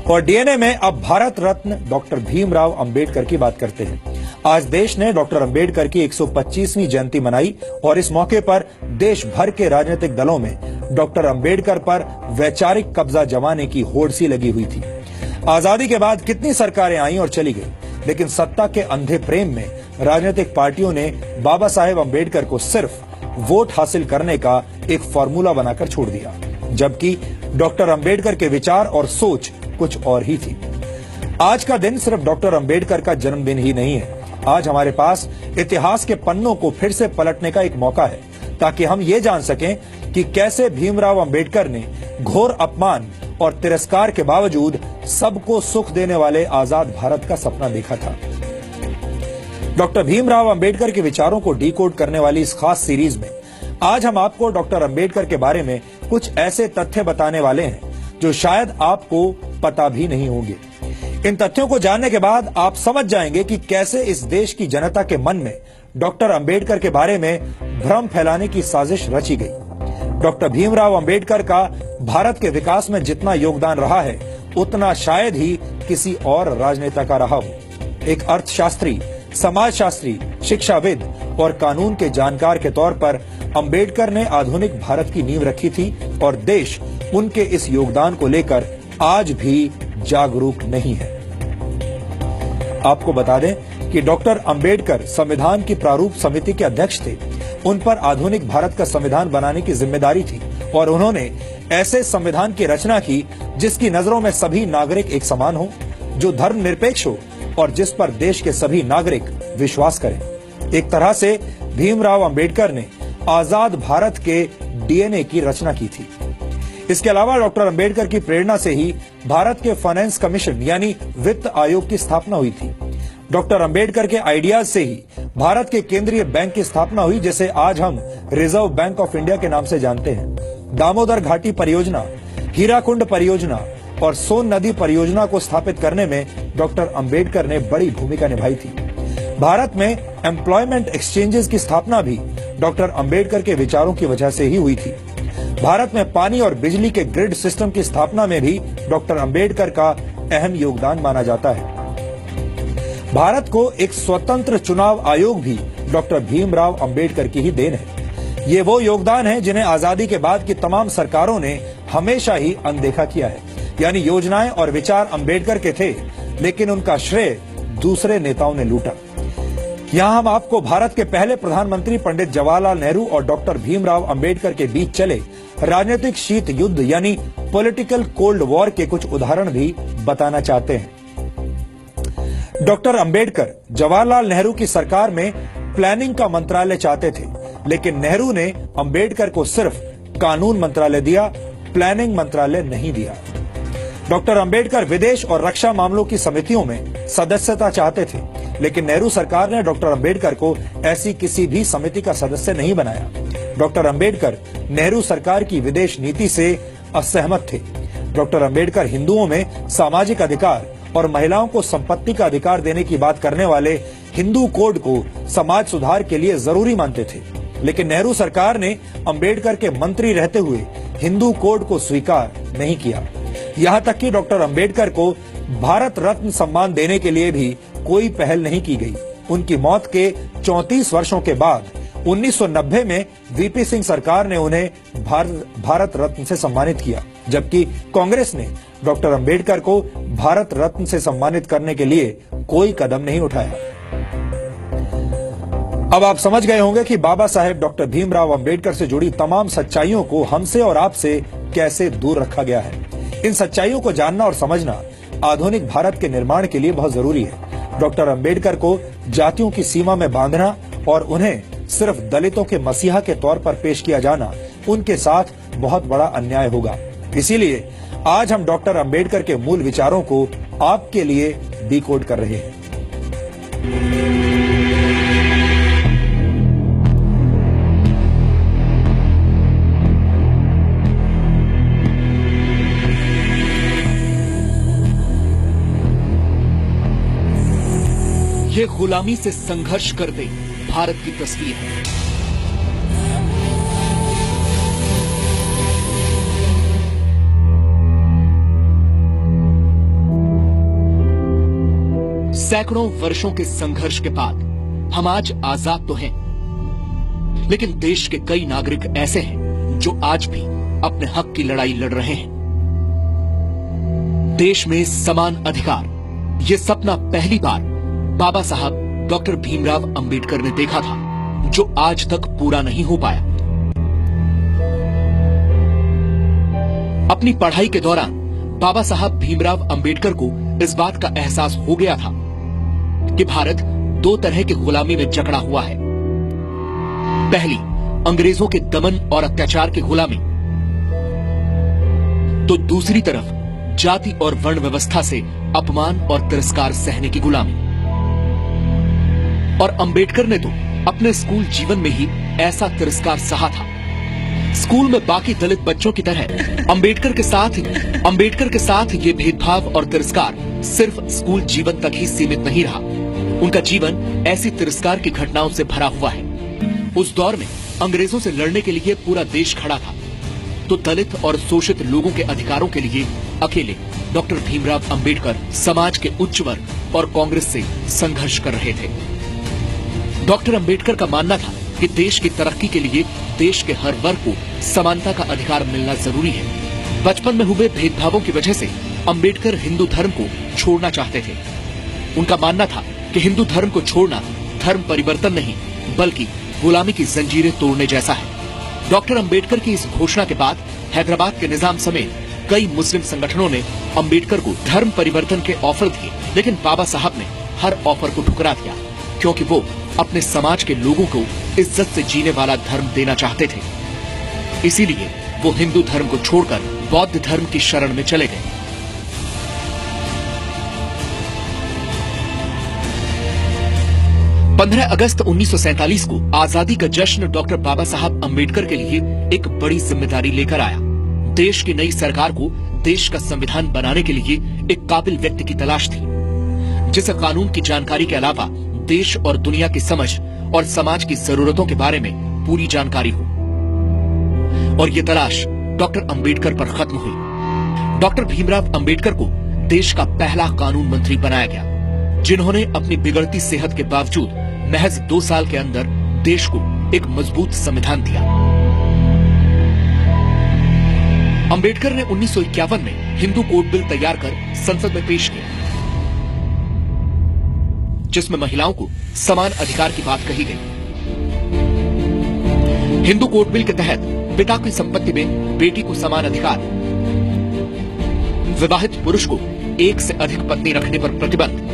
और डीएनए में अब भारत रत्न डॉक्टर भीमराव अंबेडकर की बात करते हैं। आज देश ने डॉक्टर अंबेडकर की 125वीं जयंती मनाई और इस मौके पर देश भर के राजनीतिक दलों में डॉक्टर अंबेडकर पर वैचारिक कब्जा जमाने की होड़ सी लगी हुई थी। आजादी के बाद कितनी सरकारें आईं और चली गईं, लेकिन सत्ता के अंधे प्रेम में राजनीतिक पार्टियों ने बाबा साहेब अंबेडकर को सिर्फ वोट हासिल करने का एक फॉर्मूला बनाकर छोड़ दिया, जबकि डॉक्टर अंबेडकर के विचार और सोच कुछ और ही थी। आज का दिन सिर्फ डॉक्टर अंबेडकर का जन्मदिन ही नहीं है। आज हमारे पास इतिहास के पन्नों को फिर से पलटने का एक मौका है, ताकि हम ये जान सकें कि कैसे भीमराव अंबेडकर ने घोर अपमान और तिरस्कार के बावजूद सबको सुख देने वाले आजाद भारत का सपना देखा था। डॉक्टर भीमराव अंबेडकर के विचारों को डीकोड करने वाली इस खास सीरीज में आज हम आपको डॉक्टर अंबेडकर के बारे में कुछ ऐसे तथ्य बताने वाले हैं जो शायद आपको पता भी नहीं होंगे। इन तथ्यों को जानने के बाद आप समझ जाएंगे कि कैसे इस देश की जनता के मन में डॉक्टर अंबेडकर के बारे में भ्रम फैलाने की साजिश रची गई। डॉक्टर भीमराव अंबेडकर का भारत के विकास में जितना योगदान रहा है, उतना शायद ही किसी और राजनेता का रहा हो। एक अर्थशास्त्री, समाजशास्त्री, शिक्षाविद और कानून के जानकार के तौर पर अंबेडकर ने आधुनिक भारत की नींव रखी थी और देश उनके इस योगदान को लेकर आज भी जागरूक नहीं है। आपको बता दें कि डॉक्टर अंबेडकर संविधान की प्रारूप समिति के अध्यक्ष थे। उन पर आधुनिक भारत का संविधान बनाने की जिम्मेदारी थी और उन्होंने ऐसे संविधान की रचना की जिसकी नजरों में सभी नागरिक एक समान हो, जो धर्मनिरपेक्ष हो और जिस पर देश के सभी नागरिक विश्वास करें। एक तरह से भीमराव अंबेडकर ने आजाद भारत के डीएनए की रचना की थी। इसके अलावा डॉक्टर अंबेडकर की प्रेरणा से ही भारत के फाइनेंस कमीशन यानी वित्त आयोग की स्थापना हुई थी। डॉक्टर अंबेडकर के आइडियाज से ही भारत के केंद्रीय बैंक की स्थापना हुई, जिसे आज हम रिजर्व बैंक ऑफ इंडिया के नाम से जानते हैं। दामोदर घाटी परियोजना, हीराकुंड परियोजना और सोन नदी परियोजना को स्थापित करने में डॉक्टर अंबेडकर ने बड़ी भूमिका निभाई थी। भारत में एम्प्लॉयमेंट एक्सचेंजेस की स्थापना भी डॉक्टर अंबेडकर के विचारों की वजह से ही हुई थी। भारत में पानी और बिजली के ग्रिड सिस्टम की स्थापना में भी डॉक्टर अंबेडकर का अहम योगदान माना जाता है। भारत को एक स्वतंत्र चुनाव आयोग भी डॉक्टर भीमराव अंबेडकर की ही देन है। ये वो योगदान है जिन्हें आजादी के बाद की तमाम सरकारों ने हमेशा ही अनदेखा किया है। यानी योजनाएं और विचार अंबेडकर के थे, लेकिन उनका श्रेय दूसरे नेताओं ने लूटा। यहाँ हम आपको भारत के पहले प्रधानमंत्री पंडित जवाहरलाल नेहरू और डॉक्टर भीमराव अंबेडकर के बीच चले राजनीतिक शीत युद्ध यानी पॉलिटिकल कोल्ड वॉर के कुछ उदाहरण भी बताना चाहते हैं। डॉक्टर अंबेडकर जवाहरलाल नेहरू की सरकार में प्लानिंग का मंत्रालय चाहते थे, लेकिन नेहरू ने अंबेडकर को सिर्फ कानून मंत्रालय दिया, प्लानिंग मंत्रालय नहीं दिया। डॉक्टर अंबेडकर विदेश और रक्षा मामलों की समितियों में सदस्यता चाहते थे, लेकिन नेहरू सरकार ने डॉक्टर अंबेडकर को ऐसी किसी भी समिति का सदस्य नहीं बनाया। डॉक्टर अंबेडकर नेहरू सरकार की विदेश नीति से असहमत थे। डॉक्टर अंबेडकर हिंदुओं में सामाजिक अधिकार और महिलाओं को संपत्ति का अधिकार देने की बात करने वाले हिंदू कोड को समाज सुधार के लिए जरूरी मानते थे, लेकिन नेहरू सरकार ने अंबेडकर के मंत्री रहते हुए हिंदू कोड को स्वीकार नहीं किया। यहाँ तक कि डॉक्टर अंबेडकर को भारत रत्न सम्मान देने के लिए भी कोई पहल नहीं की गई। उनकी मौत के 34 वर्षों के बाद 1990 में वीपी सिंह सरकार ने उन्हें भारत रत्न से सम्मानित किया, जबकि कांग्रेस ने डॉक्टर अंबेडकर को भारत रत्न से सम्मानित करने के लिए कोई कदम नहीं उठाया। अब आप समझ गए होंगे कि बाबा साहेब डॉक्टर भीमराव अंबेडकर से जुड़ी तमाम सच्चाइयों को हमसे और आपसे कैसे दूर रखा गया है। इन सच्चाइयों को जानना और समझना आधुनिक भारत के निर्माण के लिए बहुत जरूरी है। डॉक्टर अंबेडकर को जातियों की सीमा में बांधना और उन्हें सिर्फ दलितों के मसीहा के तौर पर पेश किया जाना उनके साथ बहुत बड़ा अन्याय होगा। इसीलिए आज हम डॉक्टर अंबेडकर के मूल विचारों को आपके लिए डिकोड कर रहे हैं। ये गुलामी से संघर्ष करते भारत की तस्वीर है। सैकड़ों वर्षों के संघर्ष के बाद हम आज आजाद तो हैं, लेकिन देश के कई नागरिक ऐसे हैं जो आज भी अपने हक की लड़ाई लड़ रहे हैं। देश में समान अधिकार, ये सपना पहली बार बाबा साहब डॉक्टर भीमराव अंबेडकर ने देखा था, जो आज तक पूरा नहीं हो पाया। अपनी पढ़ाई के दौरान बाबा साहब भीमराव अंबेडकर को इस बात का एहसास हो गया था कि भारत दो तरह की गुलामी में जकड़ा हुआ है। पहली, अंग्रेजों के दमन और अत्याचार की गुलामी, तो दूसरी तरफ जाति और वर्ण व्यवस्था से अपमान और तिरस्कार सहने की गुलामी। और अंबेडकर ने तो अपने स्कूल जीवन में ही ऐसा तिरस्कार सहा था। स्कूल में बाकी दलित बच्चों की तरह अंबेडकर के साथ ये भेदभाव और तिरस्कार सिर्फ स्कूल जीवन तक ही सीमित नहीं रहा। उनका जीवन ऐसी तिरस्कार की घटनाओं से भरा हुआ है। उस दौर में अंग्रेजों से लड़ने के लिए पूरा देश खड़ा था, तो दलित और शोषित लोगों के अधिकारों के लिए अकेले डॉक्टर भीमराव अंबेडकर समाज के उच्च वर्ग और कांग्रेस से संघर्ष कर रहे थे। डॉक्टर अंबेडकर का मानना था कि देश की तरक्की के लिए देश के हर वर्ग को समानता का अधिकार मिलना जरूरी है। बचपन में हुए भेदभावों की वजह से अंबेडकर हिंदू धर्म को छोड़ना चाहते थे। उनका मानना था कि हिंदू धर्म को छोड़ना धर्म परिवर्तन नहीं, बल्कि गुलामी की जंजीरें तोड़ने जैसा है। डॉक्टर अंबेडकर की इस घोषणा के बाद हैदराबाद के निजाम समेत कई मुस्लिम संगठनों ने अंबेडकर को धर्म परिवर्तन के ऑफर दिए, लेकिन बाबा साहब ने हर ऑफर को ठुकरा दिया, क्योंकि वो अपने समाज के लोगों को इज्जत से जीने वाला धर्म देना चाहते थे। इसीलिए वो हिंदू धर्म को छोड़कर बौद्ध धर्म की शरण में चले गए। पंद्रह अगस्त 1947 को आजादी का जश्न डॉक्टर बाबा साहब अंबेडकर के लिए एक बड़ी जिम्मेदारी लेकर आया। देश की नई सरकार को देश का संविधान बनाने के लिए एक काबिल व्यक्ति की तलाश थी, जिसे कानून की जानकारी के अलावा देश और दुनिया की समझ और समाज की जरूरतों के बारे में पूरी जानकारी हो। और ये तलाश डॉक्टर अंबेडकर पर खत्म हुई। डॉक्टर भीमराव अंबेडकर को देश का पहला कानून मंत्री बनाया गया, जिन्होंने अपनी बिगड़ती सेहत के बावजूद महज 2 साल के अंदर देश को एक मजबूत संविधान दिया। अंबेडकर ने 1951 में हिंदू कोड बिल तैयार कर संसद में पेश किया, जिसमें महिलाओं को समान अधिकार की बात कही गई। हिंदू कोड बिल के तहत पिता की संपत्ति में बेटी को समान अधिकार, विवाहित पुरुष को एक से अधिक पत्नी रखने पर प्रतिबंध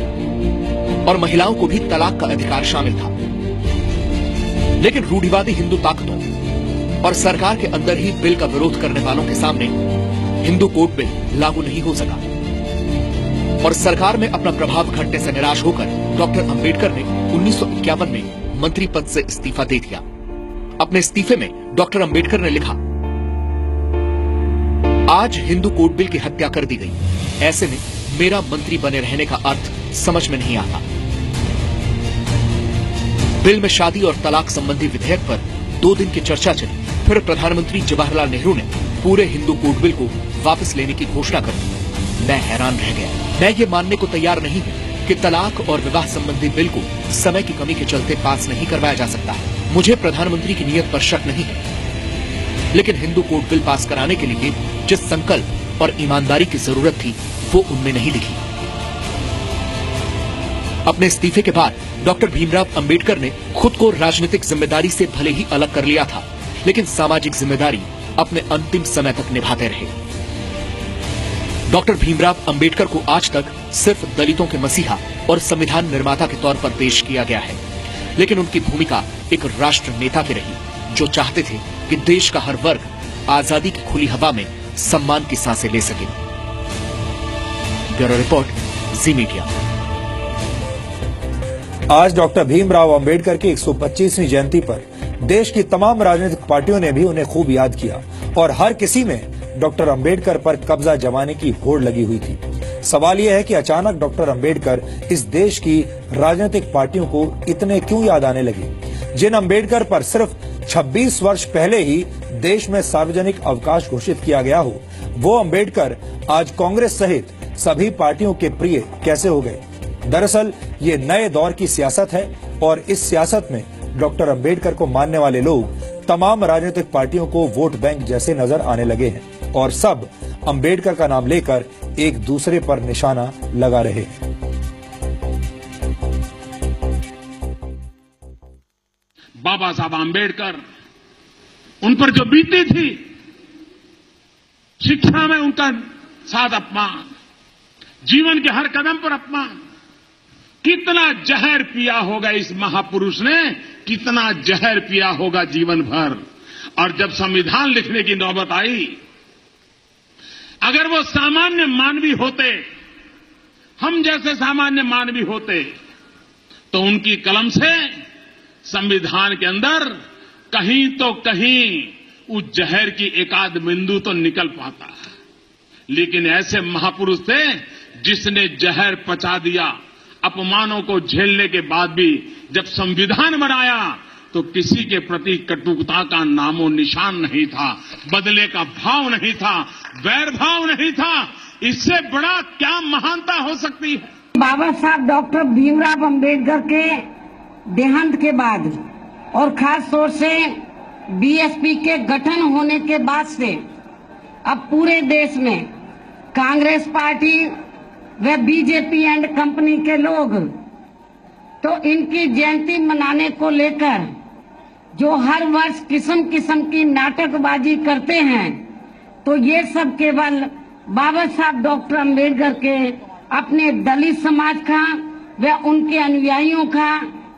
और महिलाओं को भी तलाक का अधिकार शामिल था। लेकिन रूढ़िवादी हिंदू ताकतों और सरकार के अंदर ही बिल का विरोध करने वालों के सामने हिंदू कोड बिल लागू नहीं हो सका और सरकार में अपना प्रभाव घटने से निराश होकर डॉक्टर अंबेडकर ने 1951 में मंत्री पद से इस्तीफा दे दिया। अपने इस्तीफे में डॉक्टर अंबेडकर ने लिखा, आज हिंदू कोड बिल की हत्या कर दी गई, ऐसे में मेरा मंत्री बने रहने का अर्थ समझ में नहीं आता। बिल में शादी और तलाक संबंधी विधेयक पर 2 दिन की चर्चा चली, फिर प्रधानमंत्री जवाहरलाल नेहरू ने पूरे हिंदू कोड बिल को वापस लेने की घोषणा कर दी। मैं हैरान रह गया। मैं ये मानने को तैयार नहीं हूं कि तलाक और विवाह संबंधी बिल को समय की कमी के चलते पास नहीं करवाया जा सकता है। मुझे प्रधानमंत्री की नीयत पर शक नहीं है, लेकिन हिंदू कोड बिल पास कराने के लिए जिस संकल्प और ईमानदारी की जरूरत थी, वो उनमें नहीं दिखी। अपने इस्तीफे के बाद डॉक्टर भीमराव अंबेडकर ने खुद को राजनीतिक जिम्मेदारी से भले ही अलग कर लिया था, लेकिन सामाजिक जिम्मेदारी अपने अंतिम समय तक निभाते रहे। डॉक्टर भीमराव अंबेडकर को आज तक सिर्फ दलितों के मसीहा और संविधान निर्माता के तौर पर पेश किया गया है, लेकिन उनकी भूमिका एक राष्ट्र नेता की रही, जो चाहते थे कि देश का हर वर्ग आजादी की खुली हवा में सम्मान की सांसें ले सके। ब्यूरो रिपोर्ट, जी मीडिया। आज डॉक्टर भीमराव अंबेडकर की 125वीं जयंती पर देश की तमाम राजनीतिक पार्टियों ने भी उन्हें खूब याद किया और हर किसी में डॉक्टर अंबेडकर पर कब्जा जमाने की होड़ लगी हुई थी। सवाल यह है कि अचानक डॉक्टर अंबेडकर इस देश की राजनीतिक पार्टियों को इतने क्यों याद आने लगे, जिन अंबेडकर पर सिर्फ 26 वर्ष पहले ही देश में सार्वजनिक अवकाश घोषित किया गया हो, वो अंबेडकर आज कांग्रेस सहित सभी पार्टियों के प्रिय कैसे हो गए। दरअसल ये नए दौर की सियासत है और इस सियासत में डॉक्टर अंबेडकर को मानने वाले लोग तमाम राजनीतिक पार्टियों को वोट बैंक जैसे नजर आने लगे हैं और सब अंबेडकर का नाम लेकर एक दूसरे पर निशाना लगा रहे हैं। बाबा साहब आंबेडकर, उन पर जो बीती थी, शिक्षा में उनका साथ अपमान, जीवन के हर कदम पर अपमान, कितना जहर पिया होगा इस महापुरुष ने, कितना जहर पिया होगा जीवन भर। और जब संविधान लिखने की नौबत आई, अगर वो सामान्य मानवी होते, हम जैसे सामान्य मानवी होते, तो उनकी कलम से संविधान के अंदर कहीं तो कहीं उस जहर की एकाध बिंदु तो निकल पाता है। लेकिन ऐसे महापुरुष थे जिसने जहर पचा दिया। अपमानों को झेलने के बाद भी जब संविधान बनाया तो किसी के प्रति कटुता का नामो निशान नहीं था, बदले का भाव नहीं था, वैर भाव नहीं था। इससे बड़ा क्या महानता हो सकती है। बाबा साहब डॉक्टर भीमराव अंबेडकर के देहांत के बाद और खास तौर से बीएसपी के गठन होने के बाद से अब पूरे देश में कांग्रेस पार्टी व बीजेपी एंड कंपनी के लोग तो इनकी जयंती मनाने को लेकर जो हर वर्ष किस्म किस्म की नाटकबाजी करते हैं, तो ये सब केवल बाबा साहब डॉक्टर अंबेडकर के अपने दलित समाज का व उनके अनुयायियों का,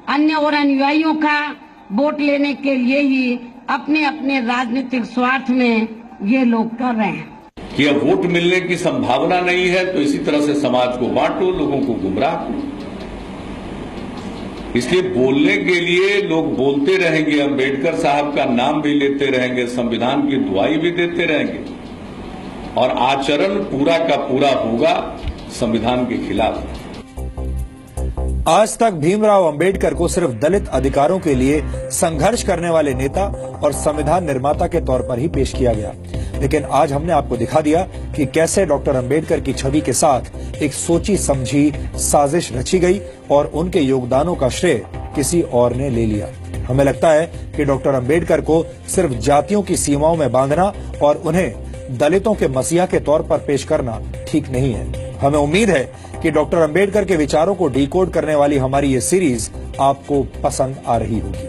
अन्य और अनुयायियों का वोट लेने के लिए ही अपने अपने राजनीतिक स्वार्थ में ये लोग कर रहे हैं। कि अब वोट मिलने की संभावना नहीं है तो इसी तरह से समाज को बांटो, लोगों को गुमराह करो। इसलिए बोलने के लिए लोग बोलते रहेंगे, अंबेडकर साहब का नाम भी लेते रहेंगे, संविधान की दुआई भी देते रहेंगे और आचरण पूरा का पूरा होगा संविधान के खिलाफ। आज तक भीमराव अंबेडकर को सिर्फ दलित अधिकारों के लिए संघर्ष करने वाले नेता और संविधान निर्माता के तौर पर ही पेश किया गया, लेकिन आज हमने आपको दिखा दिया कि कैसे डॉक्टर अंबेडकर की छवि के साथ एक सोची समझी साजिश रची गई और उनके योगदानों का श्रेय किसी और ने ले लिया। हमें लगता है कि डॉक्टर अंबेडकर को सिर्फ जातियों की सीमाओं में बांधना और उन्हें दलितों के मसीहा के तौर पर पेश करना ठीक नहीं है। हमें उम्मीद है कि डॉक्टर अंबेडकर के विचारों को डिकोड करने वाली हमारी ये सीरीज आपको पसंद आ रही होगी।